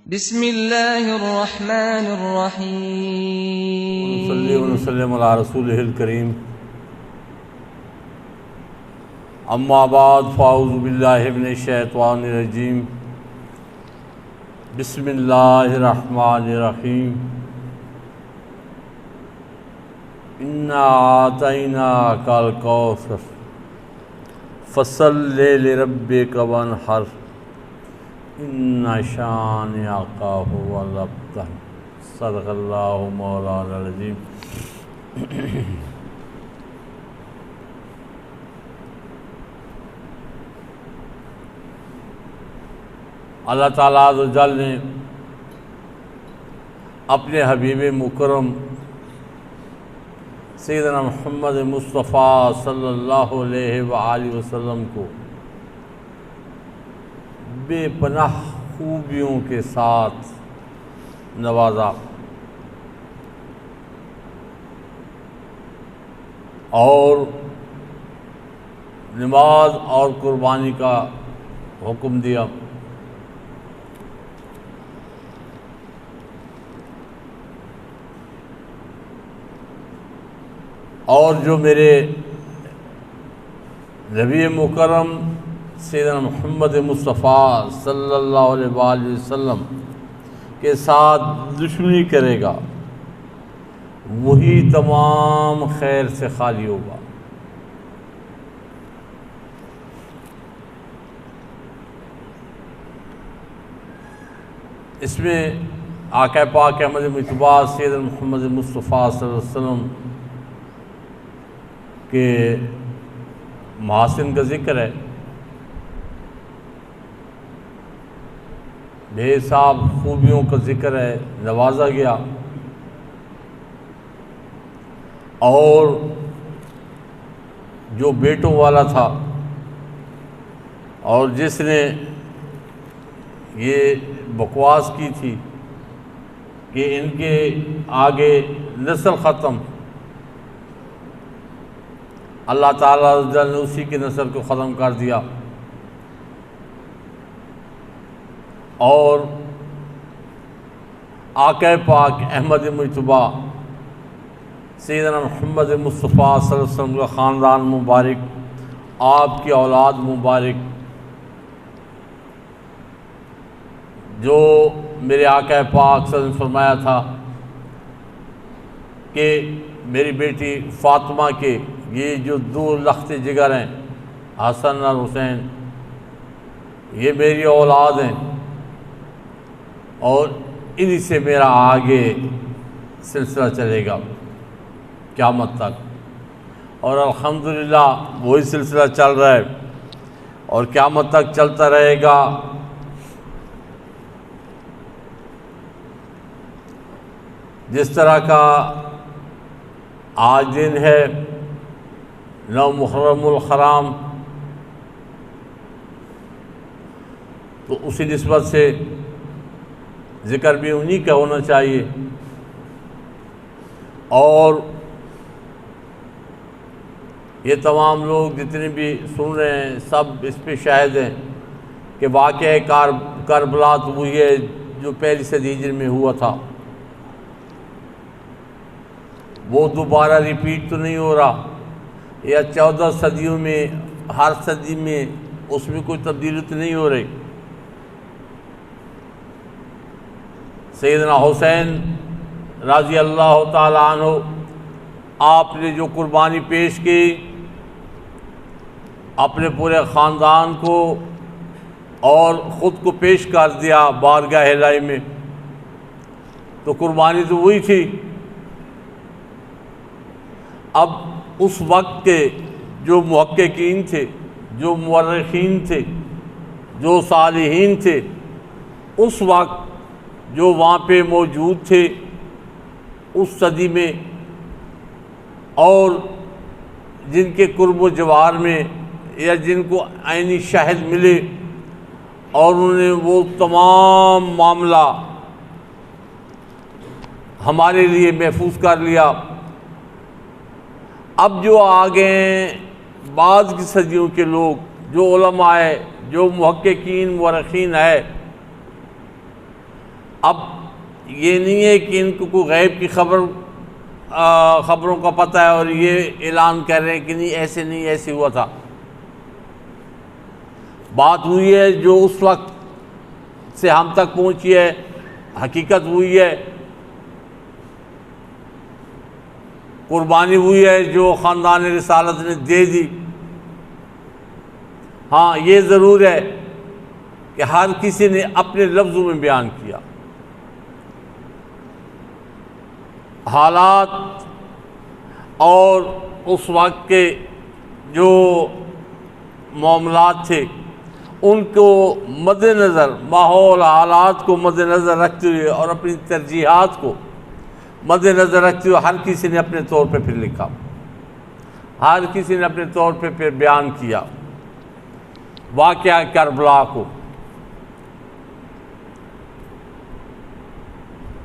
बिस्मिल्लाहिर्रहमानिर्रहीम। सल्ली व नसल्लिम अला रसूलिहिल करीम। अम्मा बाद फ़ाऊज़ु बिल्लाहि मिनश शैतानिर रजीम। बिस्मिल्लाहिर्रहमानिर्रहीम। इन्ना आतैनाकल कौसर फसल्लि लिरब्बिका वन्हर इन्ना शानिअका हुवल अबतर। सदक़ल्लाहु मौलाना अज़ीम। अल्लाह ताला अज़्ज़ व जल ने अपने हबीब मुकर्रम सैयदना मुहम्मद मुस्तफ़ा सल्लल्लाहु अलैहि वसल्लम को बेपनाह खूबियों के साथ नवाजा और नमाज और कुर्बानी का हुक्म दिया। और जो मेरे नबी मुकर्रम सैयदना मुहम्मद मुस्तफ़ा सल्लल्लाहु अलैहि वसल्लम के साथ दुश्मनी करेगा वही तमाम खैर से खाली होगा। इसमें आका पाक अहमद मुतबा सैयदना मुहम्मद मुस्तफ़ा सल्लल्लाहु अलैहि वसल्लम के महासिन का ज़िक्र है, बेहिसाब खूबियों का ज़िक्र है, नवाजा गया। और जो बेटों वाला था और जिसने ये बकवास की थी कि इनके आगे नस्ल ख़त्म, अल्लाह ताला ने उसी की नस्ल को ख़त्म कर दिया। और आका पाक अहमद मुतबा सैयदना मुहम्मद मुस्तफ़ा सल्लल्लाहु अलैहि वसल्लम का ख़ानदान मुबारक, आपकी औलाद मुबारक, जो मेरे आका पाक सल्लल्लाहु अलैहि वसल्लम ने फरमाया था कि मेरी बेटी फ़ातिमा के ये जो दो लख्ते जिगर हैं हसन और हुसैन, ये मेरी औलाद हैं और इन्हीं से मेरा आगे सिलसिला चलेगा क़यामत तक। और अल्हम्दुलिल्लाह वही सिलसिला चल रहा है और क़यामत तक चलता रहेगा। जिस तरह का आज दिन है 9 मुहर्रमुल हराम, तो उसी निस्बत से ज़िक्र भी उन्हीं का होना चाहिए। और ये तमाम लोग जितने भी सुन रहे हैं सब इस पे शाहिद हैं कि वाक़या करबला तो वही है जो पहली सदी हिजरी में हुआ था, वो दोबारा रिपीट तो नहीं हो रहा, या 14 सदियों में हर सदी में उसमें कोई तब्दीली तो नहीं हो रही। सैयदना हुसैन रज़ी अल्लाह ताला अन्हु आपने जो कुर्बानी पेश की अपने पूरे ख़ानदान को और ख़ुद को पेश कर दिया बारगाह इलाही में, तो कुर्बानी तो वही थी। अब उस वक्त के जो मुहक्किकीन थे, जो मुअर्रिखीन थे, जो सालिहीन थे, उस वक्त जो वहाँ पे मौजूद थे उस सदी में, और जिनके कुर्ब व जवार में या जिनको आईनी शाहिद मिले और उन्होंने वो तमाम मामला हमारे लिए महफूज कर लिया। अब जो आ गए बाद की सदियों के लोग, जो उलमा है, जो मुहक्किकीन मुअर्रिखीन है, अब ये नहीं है कि इनको कोई गैब की खबरों का पता है और ये ऐलान कर रहे हैं कि नहीं ऐसे नहीं, ऐसे हुआ था। बात हुई है जो उस वक्त से हम तक पहुंची है, हकीकत हुई है, कुर्बानी हुई है जो ख़ानदान रिसालत ने दे दी। हाँ, ये ज़रूर है कि हर किसी ने अपने लफ्ज़ों में बयान किया। हालात और उस वक्त के जो मामलात थे उनको मद्देनज़र, माहौल हालात को मद्देनज़र रखते हुए और अपनी तरजीहात को मद्देनज़र रखते हुए हर किसी ने अपने तौर पे फिर लिखा, हर किसी ने अपने तौर पे फिर बयान किया वाक़या करबला को।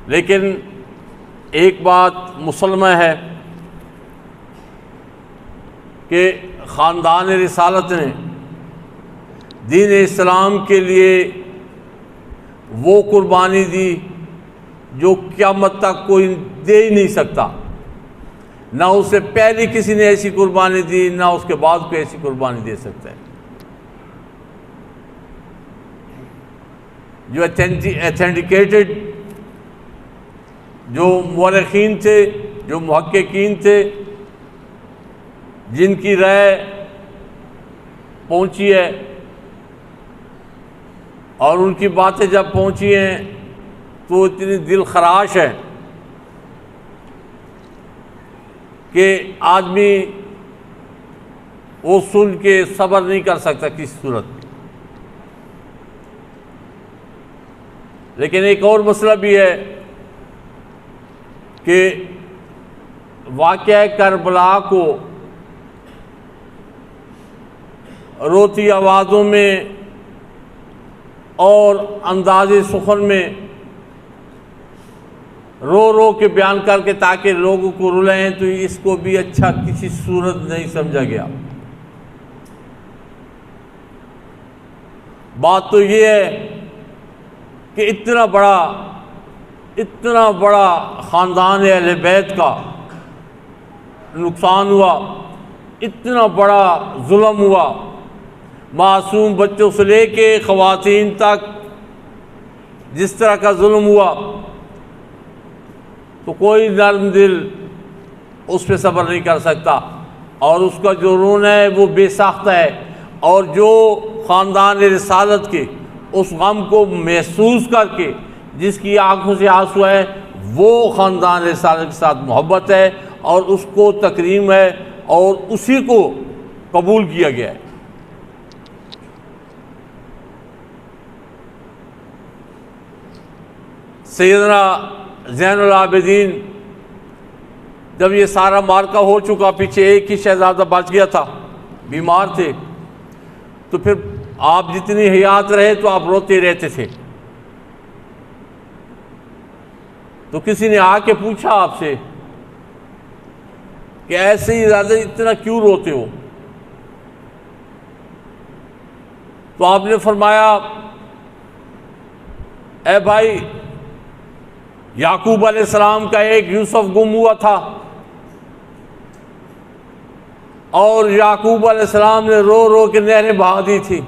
लेकिन एक बात मुसलमा है कि ख़ानदान रिसालत ने दीन इस्लाम के लिए वो कुर्बानी दी जो क़यामत तक कोई दे ही नहीं सकता। ना उससे पहले किसी ने ऐसी कुर्बानी दी, ना उसके बाद कोई ऐसी कुर्बानी दे सकता है। जो ऑथेंटिकेटेड जो मुअर्रिखीन थे, जो मुहक्किकीन थे, जिनकी राय पहुंची है और उनकी बातें जब पहुंची हैं तो इतनी दिल खराश है कि आदमी वो सुन के सब्र नहीं कर सकता किसी सूरत में। लेकिन एक और मसला भी है कि वाक़या करबला को रोती आवाज़ों में और अंदाज़े सुखन में रो रो के बयान करके ताकि लोगों को रुलाएं, तो इसको भी अच्छा किसी सूरत नहीं समझा गया। बात तो ये है कि इतना बड़ा ख़ानदान अहले बैत का नुकसान हुआ, इतना बड़ा जुल्म हुआ, मासूम बच्चों से लेके ख़वातीन तक जिस तरह का जुल्म हुआ, तो कोई नर्म दिल उस पर सब्र नहीं कर सकता और उसका जो रोना है वो बेसाख्ता है। और जो ख़ानदान रिसालत के उस गम को महसूस करके जिसकी आंखों से आंसू है, वो ख़ानदान रिसालत के साथ मोहब्बत है और उसको तकरीम है और उसी को कबूल किया गया है। सैयदना ज़ैनुल आबिदीन जब ये सारा मार्का हो चुका, पीछे एक ही शहजादा बच गया था, बीमार थे, तो फिर आप जितनी हयात रहे तो आप रोते रहते थे। तो किसी ने आके पूछा आपसे कि ऐसे ही ज़्यादा इतना क्यों रोते हो? तो आपने फरमाया, ए भाई, याकूब अलैहिस्सलाम का एक यूसुफ गुम हुआ था और याकूब अलैहिस्सलाम ने रो रो के नहरें बहा दी थी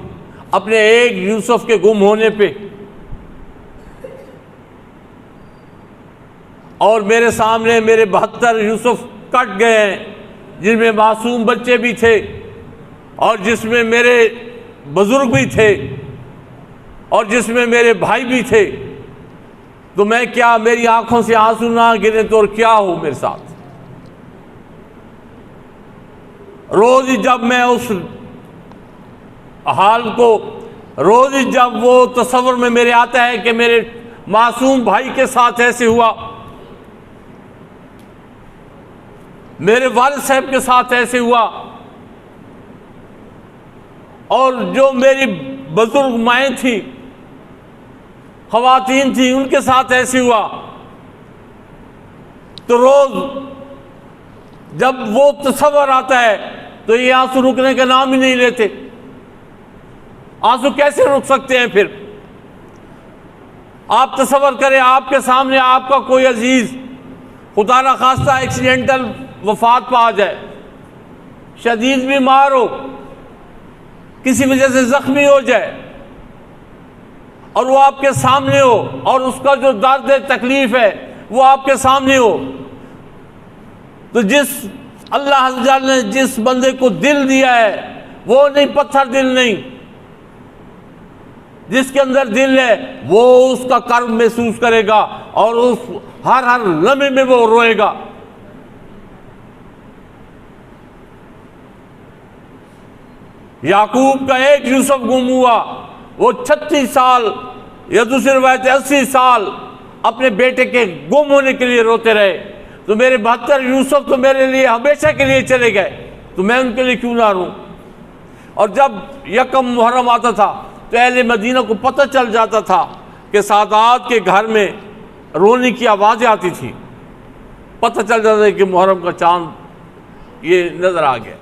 अपने एक यूसुफ के गुम होने पे, और मेरे सामने मेरे 72 यूसुफ कट गए हैं, जिनमें मासूम बच्चे भी थे और जिसमें मेरे बुजुर्ग भी थे और जिसमें मेरे भाई भी थे। तो मैं क्या, मेरी आंखों से आंसू ना गिरे तो और क्या हो मेरे साथ? रोज जब मैं उस हाल को, रोज जब वो तस्वर में मेरे आता है कि मेरे मासूम भाई के साथ ऐसे हुआ, मेरे वालिद साहब के साथ ऐसे हुआ, और जो मेरी बुजुर्ग माएँ थी, ख़वातीन थी, उनके साथ ऐसे हुआ, तो रोज जब वो तस्वर आता है तो ये आंसू रुकने का नाम ही नहीं लेते। आंसू कैसे रुक सकते हैं फिर? आप तसव्वुर करें आपके सामने आपका कोई अजीज खुदा न खास्ता एक्सीडेंटल वफात पा जाए, शदीद बीमार हो, किसी वजह से जख्मी हो जाए और वो आपके सामने हो और उसका जो दर्द है, तकलीफ है वो आपके सामने हो, तो जिस अल्लाह अज़्ज़ वजल ने जिस बंदे को दिल दिया है वो नहीं, पत्थर दिल नहीं, जिसके अंदर दिल है वो उसका कर्म महसूस करेगा और उस हर लम्हे में वो रोएगा। याकूब का एक यूसुफ गुम हुआ, वो 36 साल या दूसरी रवायत 80 साल अपने बेटे के गुम होने के लिए रोते रहे। तो मेरे 72 यूसुफ तो मेरे लिए हमेशा के लिए चले गए, तो मैं उनके लिए क्यों ना रूं। और जब यकम मुहर्रम आता था तो अहले मदीना को पता चल जाता था कि सादात के घर में रोने की आवाज़ें आती थी, पता चल जाता है कि मुहर्रम का चांद ये नज़र आ गया।